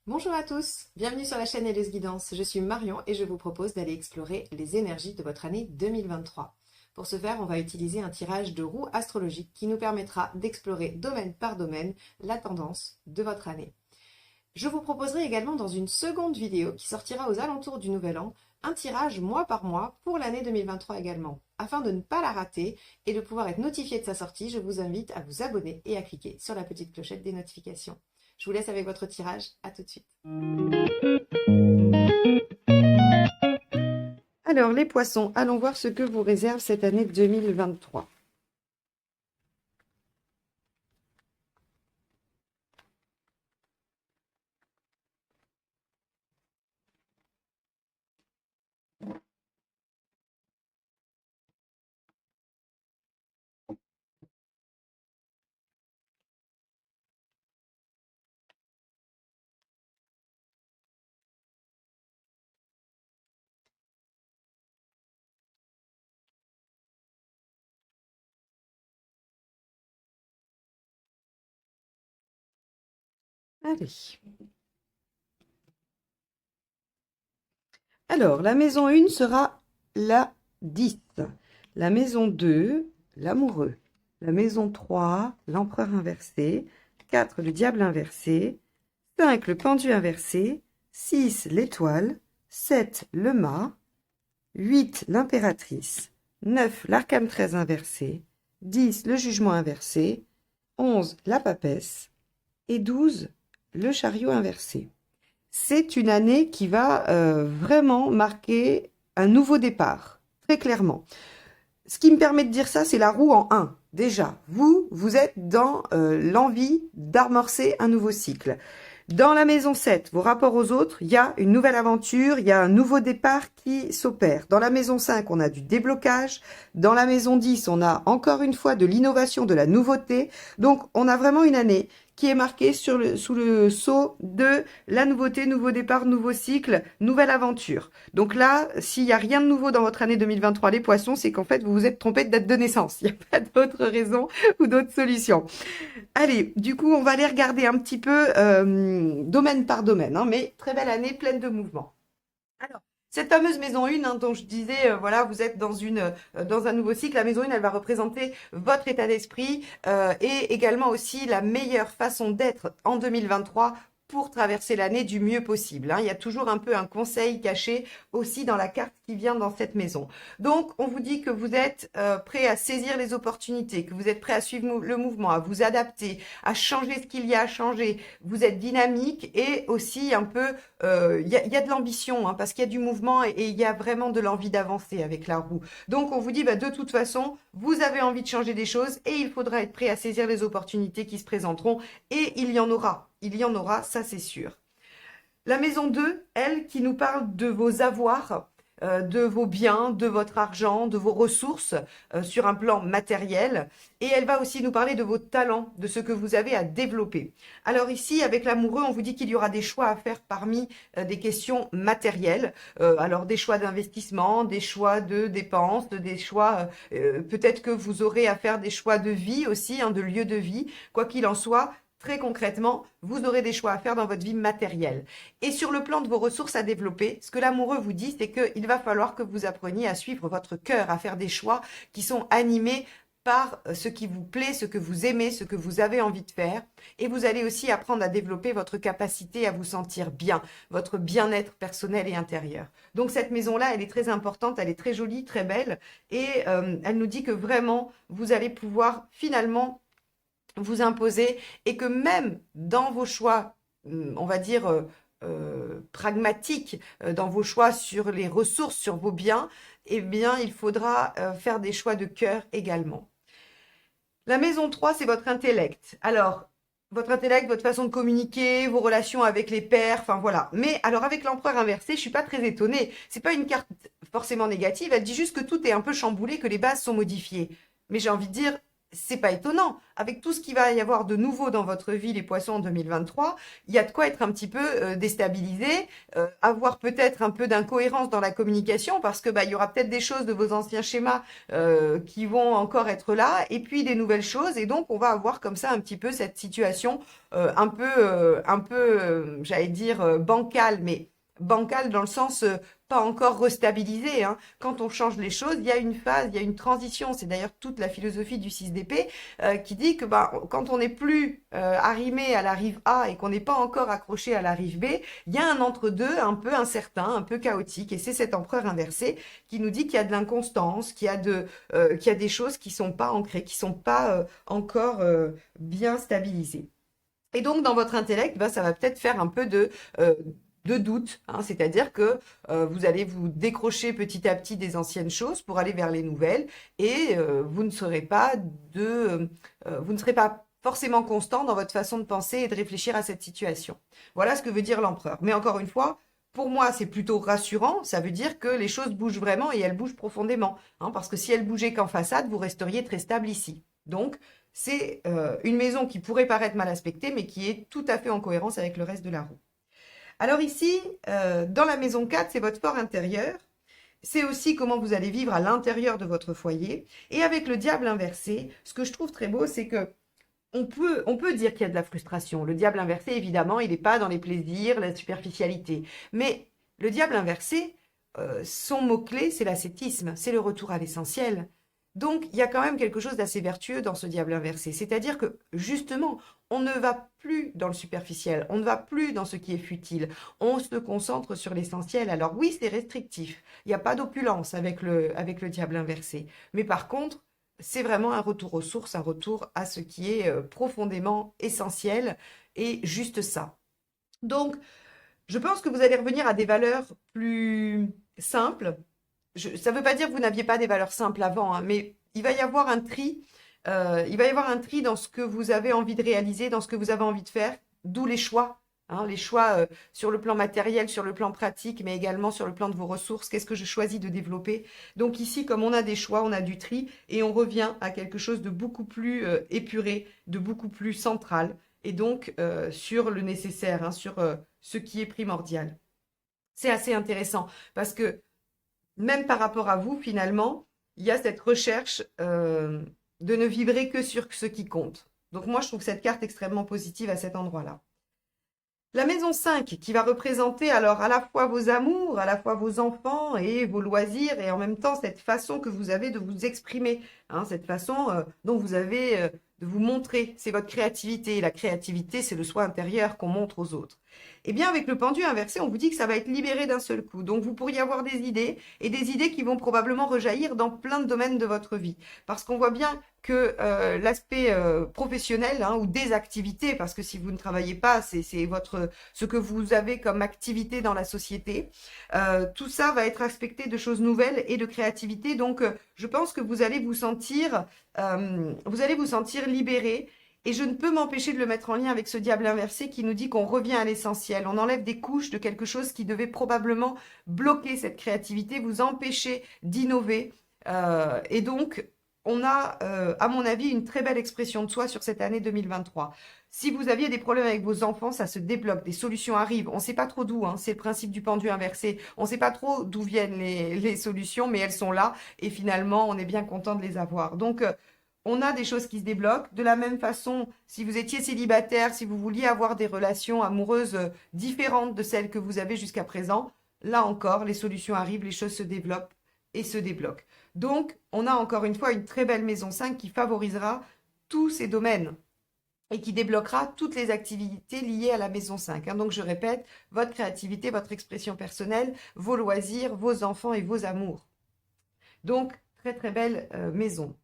Bonjour à tous, bienvenue sur la chaîne Helleuse Guidance. Je suis Marion et je vous propose d'aller explorer les énergies de votre année 2023. Pour ce faire, on va utiliser un tirage de roue astrologique qui nous permettra d'explorer domaine par domaine la tendance de votre année. Je vous proposerai également dans une seconde vidéo qui sortira aux alentours du Nouvel An un tirage mois par mois pour l'année 2023 également. Afin de ne pas la rater et de pouvoir être notifié de sa sortie, je vous invite à vous abonner et à cliquer sur la petite clochette des notifications. Je vous laisse avec votre tirage, à tout de suite. Alors les poissons, allons voir ce que vous réserve cette année 2023. Allez. Alors, la maison 1 sera la 10. La maison 2, l'amoureux. La maison 3, l'empereur inversé. 4, le diable inversé. 5, le pendu inversé. 6, l'étoile. 7, le mât. 8, l'impératrice. 9, l'arcane 13 inversé. 10, le jugement inversé. 11, la papesse. Et 12, le chariot inversé. C'est une année qui va vraiment marquer un nouveau départ, très clairement. Ce qui me permet de dire ça, c'est la roue en 1. Déjà, vous êtes dans l'envie d'amorcer un nouveau cycle. Dans la maison 7, vos rapports aux autres, il y a une nouvelle aventure, il y a un nouveau départ qui s'opère. Dans la maison 5, on a du déblocage. Dans la maison 10, on a encore une fois de l'innovation, de la nouveauté. Donc, on a vraiment une année qui est marquée sous le sceau de la nouveauté, nouveau départ, nouveau cycle, nouvelle aventure. Donc là, s'il n'y a rien de nouveau dans votre année 2023, les poissons, c'est qu'en fait, vous vous êtes trompé de date de naissance. Il n'y a pas d'autre raison ou d'autre solution. Allez, du coup, on va aller regarder un petit peu domaine par domaine, hein, mais très belle année, pleine de mouvements. Alors, cette fameuse maison 1, hein, dont je disais, voilà, vous êtes dans un nouveau cycle. La maison 1, elle va représenter votre état d'esprit et également aussi la meilleure façon d'être en 2023 pour traverser l'année du mieux possible, hein. Il y a toujours un peu un conseil caché aussi dans la carte qui vient dans cette maison. Donc, on vous dit que vous êtes prêt à saisir les opportunités, que vous êtes prêt à suivre le mouvement, à vous adapter, à changer ce qu'il y a à changer. Vous êtes dynamique et aussi un peu y a de l'ambition, hein, parce qu'il y a du mouvement et il y a vraiment de l'envie d'avancer avec la roue. Donc on vous dit, bah, de toute façon, vous avez envie de changer des choses et il faudra être prêt à saisir les opportunités qui se présenteront et il y en aura. Il y en aura, ça c'est sûr. La maison 2, elle, qui nous parle de vos avoirs, de vos biens, de votre argent, de vos ressources sur un plan matériel. Et elle va aussi nous parler de vos talents, de ce que vous avez à développer. Alors ici, avec l'amoureux, on vous dit qu'il y aura des choix à faire parmi des questions matérielles. Alors des choix d'investissement, des choix de dépenses, des choix, peut-être que vous aurez à faire des choix de vie aussi, hein, de lieu de vie. Quoi qu'il en soit, très concrètement, vous aurez des choix à faire dans votre vie matérielle. Et sur le plan de vos ressources à développer, ce que l'amoureux vous dit, c'est qu'il va falloir que vous appreniez à suivre votre cœur, à faire des choix qui sont animés par ce qui vous plaît, ce que vous aimez, ce que vous avez envie de faire. Et vous allez aussi apprendre à développer votre capacité à vous sentir bien, votre bien-être personnel et intérieur. Donc cette maison-là, elle est très importante, elle est très jolie, très belle. Et elle nous dit que vraiment, vous allez pouvoir finalement vous imposer et que même dans vos choix, on va dire, pragmatiques, dans vos choix sur les ressources, sur vos biens, eh bien, il faudra faire des choix de cœur également. La maison 3, c'est votre intellect. Alors, votre intellect, votre façon de communiquer, vos relations avec les pairs, enfin voilà. Mais alors avec l'empereur inversé, je suis pas très étonnée. C'est pas une carte forcément négative. Elle dit juste que tout est un peu chamboulé, que les bases sont modifiées. Mais j'ai envie de dire, c'est pas étonnant. Avec tout ce qu'il va y avoir de nouveau dans votre vie, les poissons, en 2023, il y a de quoi être un petit peu déstabilisé, avoir peut-être un peu d'incohérence dans la communication, parce que bah, il y aura peut-être des choses de vos anciens schémas qui vont encore être là, et puis des nouvelles choses, et donc on va avoir comme ça un petit peu cette situation j'allais dire, bancale, mais bancale dans le sens pas encore restabilisé, hein. Quand on change les choses, il y a une phase, il y a une transition. C'est d'ailleurs toute la philosophie du 6 d'épée qui dit que bah, quand on n'est plus arrimé à la rive A et qu'on n'est pas encore accroché à la rive B, il y a un entre-deux un peu incertain, un peu chaotique. Et c'est cet empereur inversé qui nous dit qu'il y a de l'inconstance, qu'il y a des choses qui sont pas ancrées, qui sont pas encore bien stabilisées. Et donc, dans votre intellect, bah, ça va peut-être faire un peu de doute, hein, c'est-à-dire que vous allez vous décrocher petit à petit des anciennes choses pour aller vers les nouvelles, et vous ne serez pas forcément constant dans votre façon de penser et de réfléchir à cette situation. Voilà ce que veut dire l'empereur. Mais encore une fois, pour moi, c'est plutôt rassurant. Ça veut dire que les choses bougent vraiment et elles bougent profondément, hein, parce que si elles bougeaient qu'en façade, vous resteriez très stable ici. Donc, c'est une maison qui pourrait paraître mal aspectée, mais qui est tout à fait en cohérence avec le reste de la roue. Alors ici, dans la maison 4, c'est votre fort intérieur. C'est aussi comment vous allez vivre à l'intérieur de votre foyer. Et avec le diable inversé, ce que je trouve très beau, c'est que on peut dire qu'il y a de la frustration. Le diable inversé, évidemment, il n'est pas dans les plaisirs, la superficialité. Mais le diable inversé, son mot-clé, c'est l'ascétisme, c'est le retour à l'essentiel. Donc, il y a quand même quelque chose d'assez vertueux dans ce diable inversé. C'est-à-dire que, justement, on ne va plus dans le superficiel, on ne va plus dans ce qui est futile, on se concentre sur l'essentiel. Alors oui, c'est restrictif, il n'y a pas d'opulence avec le diable inversé. Mais par contre, c'est vraiment un retour aux sources, un retour à ce qui est profondément essentiel et juste ça. Donc, je pense que vous allez revenir à des valeurs plus simples. Ça ne veut pas dire que vous n'aviez pas des valeurs simples avant, hein, mais il va y avoir un tri. Il va y avoir un tri dans ce que vous avez envie de réaliser, dans ce que vous avez envie de faire, d'où les choix. Hein, les choix sur le plan matériel, sur le plan pratique, mais également sur le plan de vos ressources. Qu'est-ce que je choisis de développer? Donc ici, comme on a des choix, on a du tri et on revient à quelque chose de beaucoup plus épuré, de beaucoup plus central, et donc sur le nécessaire, hein, sur ce qui est primordial. C'est assez intéressant parce que même par rapport à vous, finalement, il y a cette recherche de ne vibrer que sur ce qui compte. Donc moi, je trouve cette carte extrêmement positive à cet endroit-là. La maison 5 qui va représenter alors à la fois vos amours, à la fois vos enfants et vos loisirs, et en même temps cette façon que vous avez de vous exprimer, hein, cette façon dont vous avez de vous montrer, c'est votre créativité. Et la créativité, c'est le soi intérieur qu'on montre aux autres. Eh bien, avec le pendu inversé, on vous dit que ça va être libéré d'un seul coup. Donc, vous pourriez avoir des idées, et des idées qui vont probablement rejaillir dans plein de domaines de votre vie. Parce qu'on voit bien que l'aspect professionnel, hein, ou des activités, parce que si vous ne travaillez pas, c'est ce que vous avez comme activité dans la société. Tout ça va être aspecté de choses nouvelles et de créativité. Donc, je pense que vous allez vous sentir libéré. Et je ne peux m'empêcher de le mettre en lien avec ce diable inversé qui nous dit qu'on revient à l'essentiel. On enlève des couches de quelque chose qui devait probablement bloquer cette créativité, vous empêcher d'innover. Et donc, on a, à mon avis, une très belle expression de soi sur cette année 2023. Si vous aviez des problèmes avec vos enfants, ça se débloque, des solutions arrivent. On ne sait pas trop d'où, hein, c'est le principe du pendu inversé. On ne sait pas trop d'où viennent les solutions, mais elles sont là. Et finalement, on est bien content de les avoir. Donc, on a des choses qui se débloquent. De la même façon, si vous étiez célibataire, si vous vouliez avoir des relations amoureuses différentes de celles que vous avez jusqu'à présent, là encore, les solutions arrivent, les choses se développent et se débloquent. Donc, on a encore une fois une très belle maison 5 qui favorisera tous ces domaines et qui débloquera toutes les activités liées à la maison 5. Hein. Donc, je répète, votre créativité, votre expression personnelle, vos loisirs, vos enfants et vos amours. Donc, très très belle maison.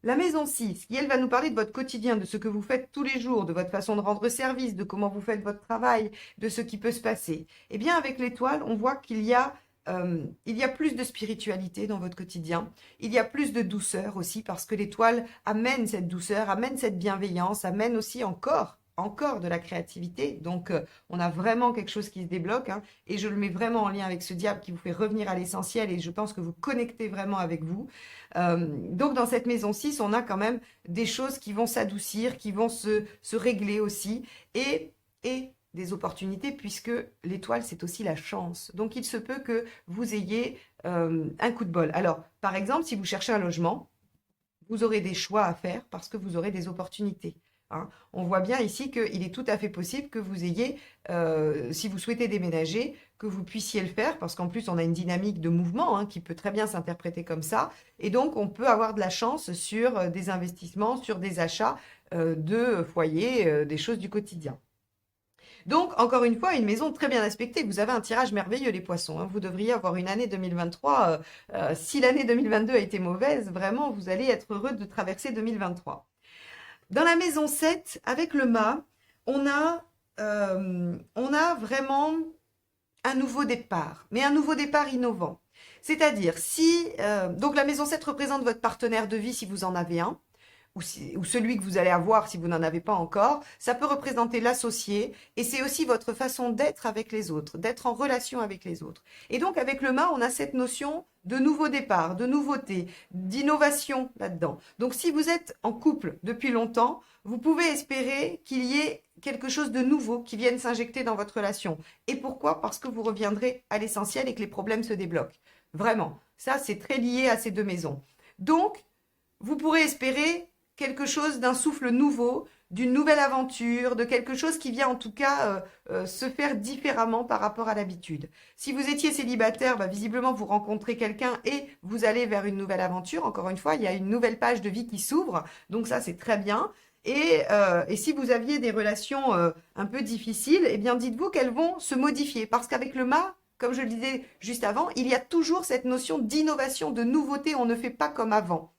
La maison 6, qui elle va nous parler de votre quotidien, de ce que vous faites tous les jours, de votre façon de rendre service, de comment vous faites votre travail, de ce qui peut se passer. Eh bien, avec l'étoile, on voit qu'il y a plus de spiritualité dans votre quotidien. Il y a plus de douceur aussi parce que l'étoile amène cette douceur, amène cette bienveillance, amène aussi encore encore de la créativité. Donc, on a vraiment quelque chose qui se débloque, hein, et je le mets vraiment en lien avec ce diable qui vous fait revenir à l'essentiel et je pense que vous connectez vraiment avec vous. Donc, dans cette maison 6, on a quand même des choses qui vont s'adoucir, qui vont se régler aussi et des opportunités puisque l'étoile, c'est aussi la chance. Donc, il se peut que vous ayez un coup de bol. Alors, par exemple, si vous cherchez un logement, vous aurez des choix à faire parce que vous aurez des opportunités. Hein. On voit bien ici qu'il est tout à fait possible que vous ayez, si vous souhaitez déménager, que vous puissiez le faire, parce qu'en plus on a une dynamique de mouvement hein, qui peut très bien s'interpréter comme ça, et donc on peut avoir de la chance sur des investissements, sur des achats de foyers, des choses du quotidien. Donc, encore une fois, une maison très bien aspectée. Vous avez un tirage merveilleux, les poissons. Hein. Vous devriez avoir une année 2023. Si l'année 2022 a été mauvaise, vraiment, vous allez être heureux de traverser 2023. Dans la maison 7, avec le mât, on a vraiment un nouveau départ, mais un nouveau départ innovant. C'est-à-dire, donc la maison 7 représente votre partenaire de vie si vous en avez un, ou celui que vous allez avoir si vous n'en avez pas encore, ça peut représenter l'associé et c'est aussi votre façon d'être avec les autres, d'être en relation avec les autres. Et donc avec le mât, on a cette notion de nouveau départ, de nouveauté, d'innovation là-dedans. Donc si vous êtes en couple depuis longtemps, vous pouvez espérer qu'il y ait quelque chose de nouveau qui vienne s'injecter dans votre relation. Et pourquoi? Parce que vous reviendrez à l'essentiel et que les problèmes se débloquent. Vraiment, ça c'est très lié à ces deux maisons. Donc, vous pourrez espérer quelque chose d'un souffle nouveau, d'une nouvelle aventure, de quelque chose qui vient en tout cas se faire différemment par rapport à l'habitude. Si vous étiez célibataire, bah, visiblement vous rencontrez quelqu'un et vous allez vers une nouvelle aventure. Encore une fois, il y a une nouvelle page de vie qui s'ouvre, donc ça c'est très bien. Et si vous aviez des relations un peu difficiles, eh bien dites-vous qu'elles vont se modifier parce qu'avec le mât, comme je le disais juste avant, il y a toujours cette notion d'innovation, de nouveauté. On ne fait pas comme avant.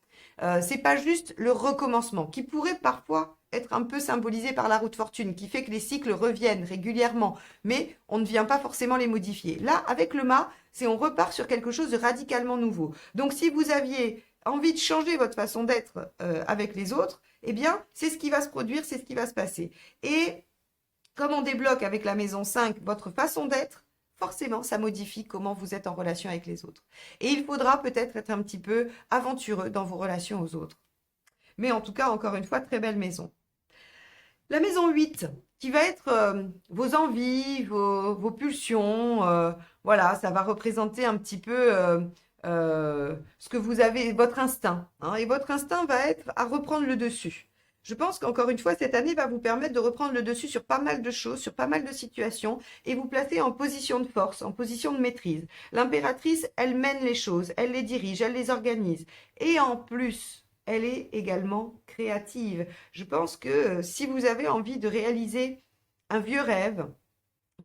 C'est pas juste le recommencement, qui pourrait parfois être un peu symbolisé par la roue de fortune, qui fait que les cycles reviennent régulièrement, mais on ne vient pas forcément les modifier. Là, avec le mât, c'est on repart sur quelque chose de radicalement nouveau. Donc, si vous aviez envie de changer votre façon d'être avec les autres, eh bien, c'est ce qui va se produire, c'est ce qui va se passer. Et comme on débloque avec la maison 5 votre façon d'être, forcément, ça modifie comment vous êtes en relation avec les autres. Et il faudra peut-être être un petit peu aventureux dans vos relations aux autres. Mais en tout cas, encore une fois, très belle maison. La maison 8, qui va être vos envies, vos pulsions. Voilà, ça va représenter un petit peu ce que vous avez, votre instinct. Hein, et votre instinct va être à reprendre le dessus. Je pense qu'encore une fois, cette année va vous permettre de reprendre le dessus sur pas mal de choses, sur pas mal de situations, et vous placer en position de force, en position de maîtrise. L'impératrice, elle mène les choses, elle les dirige, elle les organise. Et en plus, elle est également créative. Je pense que si vous avez envie de réaliser un vieux rêve,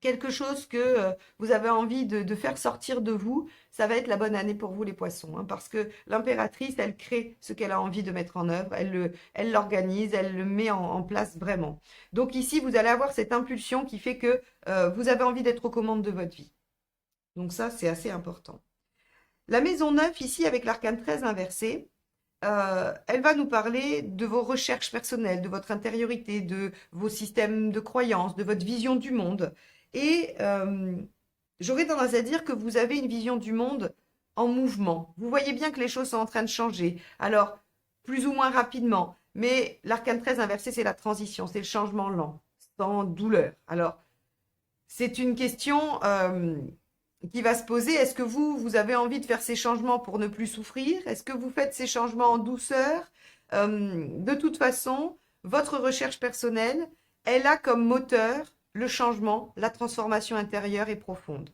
quelque chose que vous avez envie de faire sortir de vous, ça va être la bonne année pour vous les poissons. Hein, parce que l'impératrice, elle crée ce qu'elle a envie de mettre en œuvre, elle l'organise, elle le met en place vraiment. Donc ici, vous allez avoir cette impulsion qui fait que vous avez envie d'être aux commandes de votre vie. Donc ça, c'est assez important. La maison 9, ici, avec l'arcane 13 inversé, elle va nous parler de vos recherches personnelles, de votre intériorité, de vos systèmes de croyances, de votre vision du monde. Et j'aurais tendance à dire que vous avez une vision du monde en mouvement. Vous voyez bien que les choses sont en train de changer. Alors, plus ou moins rapidement. Mais l'arcane 13 inversé, c'est la transition, c'est le changement lent, sans douleur. Alors, c'est une question qui va se poser. Est-ce que vous avez envie de faire ces changements pour ne plus souffrir? Est-ce que vous faites ces changements en douceur? De toute façon, votre recherche personnelle, elle a comme moteur le changement, la transformation intérieure et profonde.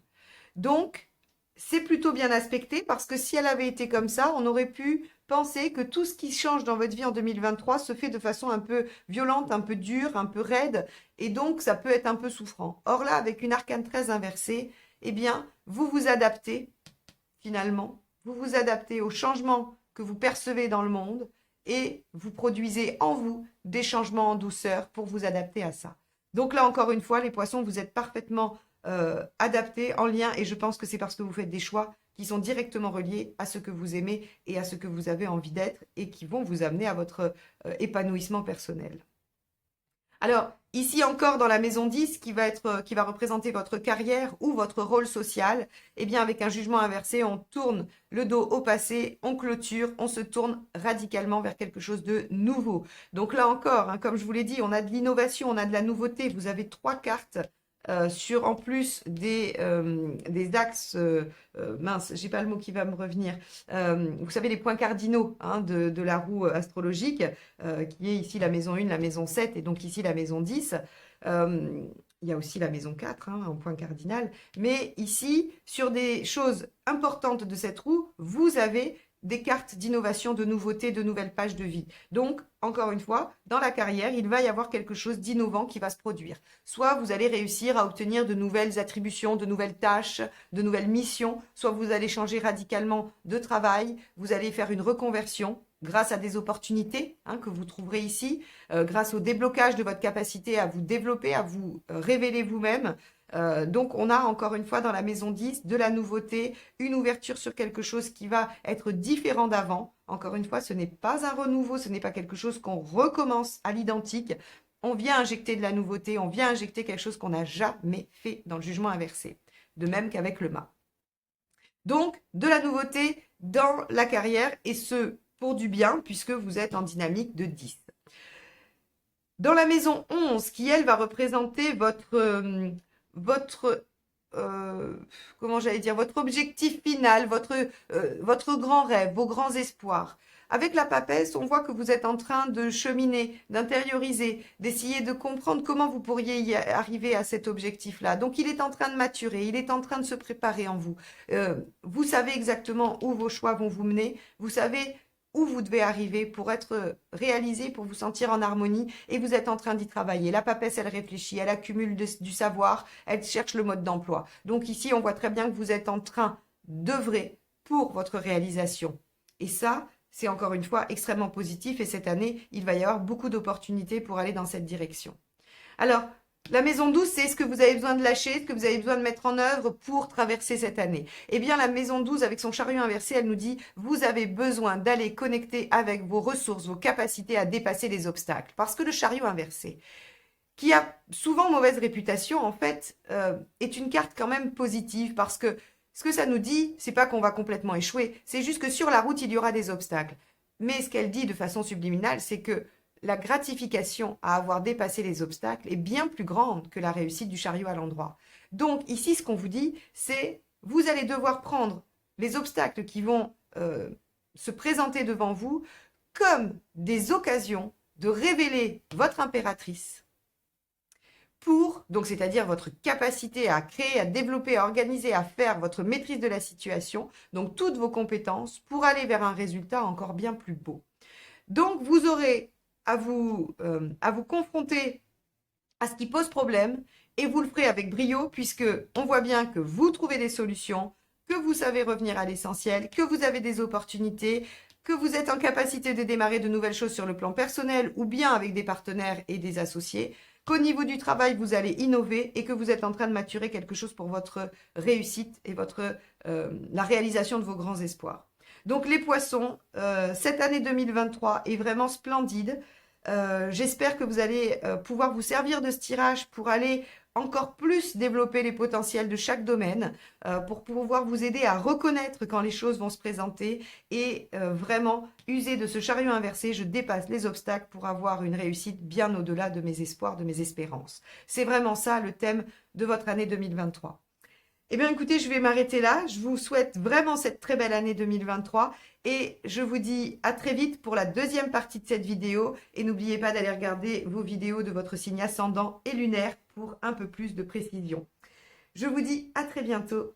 Donc, c'est plutôt bien aspecté parce que si elle avait été comme ça, on aurait pu penser que tout ce qui change dans votre vie en 2023 se fait de façon un peu violente, un peu dure, un peu raide, et donc ça peut être un peu souffrant. Or là, avec une arcane 13 inversée, eh bien, vous vous adaptez, finalement, vous vous adaptez aux changements que vous percevez dans le monde et vous produisez en vous des changements en douceur pour vous adapter à ça. Donc là, encore une fois, les poissons, vous êtes parfaitement adaptés, en lien, et je pense que c'est parce que vous faites des choix qui sont directement reliés à ce que vous aimez et à ce que vous avez envie d'être et qui vont vous amener à votre épanouissement personnel. Alors, Ici encore dans la maison 10 qui va représenter votre carrière ou votre rôle social, eh bien avec un jugement inversé, on tourne le dos au passé, on clôture, on se tourne radicalement vers quelque chose de nouveau. Donc là encore, hein, comme je vous l'ai dit, on a de l'innovation, on a de la nouveauté. Vous avez 3 cartes sur en plus des axes, mince, j'ai pas le mot qui va me revenir. Vous savez les points cardinaux hein, de la roue astrologique, qui est ici la maison 1, la maison 7 et donc ici la maison 10. Il y a aussi la maison 4 hein, en point cardinal. Mais ici, sur des choses importantes de cette roue, vous avez des cartes d'innovation, de nouveauté, de nouvelles pages de vie. Donc, encore une fois, dans la carrière, il va y avoir quelque chose d'innovant qui va se produire. Soit vous allez réussir à obtenir de nouvelles attributions, de nouvelles tâches, de nouvelles missions, soit vous allez changer radicalement de travail, vous allez faire une reconversion grâce à des opportunités hein, que vous trouverez ici, grâce au déblocage de votre capacité à vous développer, à vous révéler vous-même. Donc, on a encore une fois dans la maison 10 de la nouveauté, une ouverture sur quelque chose qui va être différent d'avant. Encore une fois, ce n'est pas un renouveau, ce n'est pas quelque chose qu'on recommence à l'identique. On vient injecter de la nouveauté, on vient injecter quelque chose qu'on n'a jamais fait dans le jugement inversé. De même qu'avec le mât. Donc, de la nouveauté dans la carrière et ce, pour du bien, puisque vous êtes en dynamique de 10. Dans la maison 11, qui elle va représenter comment j'allais dire, votre objectif final, votre grand rêve, vos grands espoirs. Avec la papesse, on voit que vous êtes en train de cheminer, d'intérioriser, d'essayer de comprendre comment vous pourriez y arriver à cet objectif-là. Donc, il est en train de maturer, il est en train de se préparer en vous. Vous savez exactement où vos choix vont vous mener, vous savez où vous devez arriver pour être réalisé, pour vous sentir en harmonie, et vous êtes en train d'y travailler. La papesse, elle réfléchit, elle accumule du savoir, elle cherche le mode d'emploi. Donc ici, on voit très bien que vous êtes en train d'œuvrer pour votre réalisation. Et ça, c'est encore une fois extrêmement positif, et cette année, il va y avoir beaucoup d'opportunités pour aller dans cette direction. Alors, la maison 12, c'est ce que vous avez besoin de lâcher, ce que vous avez besoin de mettre en œuvre pour traverser cette année. Eh bien, la maison 12, avec son chariot inversé, elle nous dit, vous avez besoin d'aller connecter avec vos ressources, vos capacités à dépasser les obstacles. Parce que le chariot inversé, qui a souvent mauvaise réputation, en fait, est une carte quand même positive parce que ce que ça nous dit, c'est pas qu'on va complètement échouer, c'est juste que sur la route, il y aura des obstacles. Mais ce qu'elle dit de façon subliminale, c'est que la gratification à avoir dépassé les obstacles est bien plus grande que la réussite du chariot à l'endroit. Donc ici, ce qu'on vous dit, c'est vous allez devoir prendre les obstacles qui vont se présenter devant vous comme des occasions de révéler votre impératrice donc c'est-à-dire votre capacité à créer, à développer, à organiser, à faire votre maîtrise de la situation, donc toutes vos compétences pour aller vers un résultat encore bien plus beau. Donc vous aurez à vous confronter à ce qui pose problème et vous le ferez avec brio puisque on voit bien que vous trouvez des solutions, que vous savez revenir à l'essentiel, que vous avez des opportunités, que vous êtes en capacité de démarrer de nouvelles choses sur le plan personnel ou bien avec des partenaires et des associés, qu'au niveau du travail, vous allez innover et que vous êtes en train de maturer quelque chose pour votre réussite et la réalisation de vos grands espoirs. Donc les poissons, cette année 2023 est vraiment splendide. J'espère que vous allez pouvoir vous servir de ce tirage pour aller encore plus développer les potentiels de chaque domaine, pour pouvoir vous aider à reconnaître quand les choses vont se présenter et vraiment user de ce chariot inversé. Je dépasse les obstacles pour avoir une réussite bien au-delà de mes espoirs, de mes espérances. C'est vraiment ça le thème de votre année 2023. Eh bien, écoutez, je vais m'arrêter là. Je vous souhaite vraiment cette très belle année 2023 et je vous dis à très vite pour la deuxième partie de cette vidéo. Et n'oubliez pas d'aller regarder vos vidéos de votre signe ascendant et lunaire pour un peu plus de précision. Je vous dis à très bientôt.